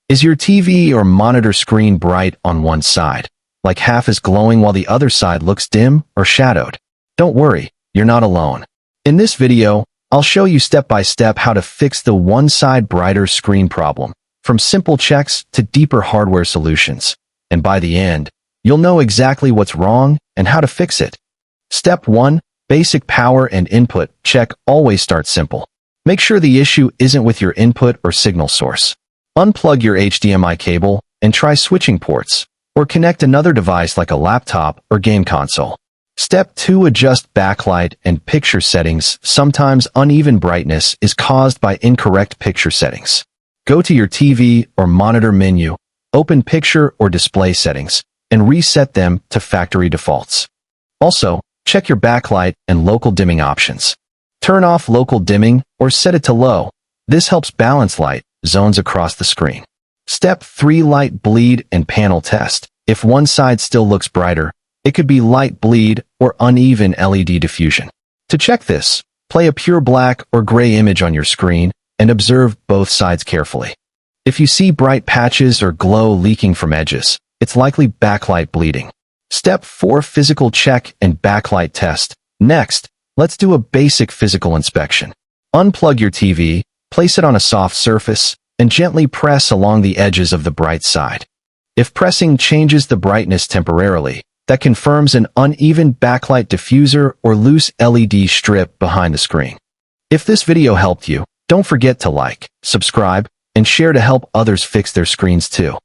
Is your TV or monitor screen bright on one side, like half is glowing while the other side looks dim or shadowed? Don't worry, you're not alone. In this video, I'll show you step by step how to fix the one side brighter screen problem, from simple checks to deeper hardware solutions. And by the end, you'll know exactly what's wrong and how to fix it. Step 1. Basic power and input check. Always start simple. Make sure the issue isn't with your input or signal source. Unplug your HDMI cable and try switching ports, or connect another device like a laptop or game console. Step 2. Adjust backlight and picture settings. Sometimes uneven brightness is caused by incorrect picture settings. Go to your TV or monitor menu, open picture or display settings, and reset them to factory defaults. Also, check your backlight and local dimming options. Turn off local dimming or set it to low. This helps balance light zones across the screen. Step 3. Light bleed and panel test. If one side still looks brighter, it could be light bleed or uneven LED diffusion. To check this, play a pure black or gray image on your screen and observe both sides carefully. If you see bright patches or glow leaking from edges, it's likely backlight bleeding. Step 4. Physical check and backlight test. Next, let's do a basic physical inspection. Unplug your TV, place it on a soft surface, and gently press along the edges of the bright side. If pressing changes the brightness temporarily, that confirms an uneven backlight diffuser or loose LED strip behind the screen. If this video helped you, don't forget to like, subscribe, and share to help others fix their screens too.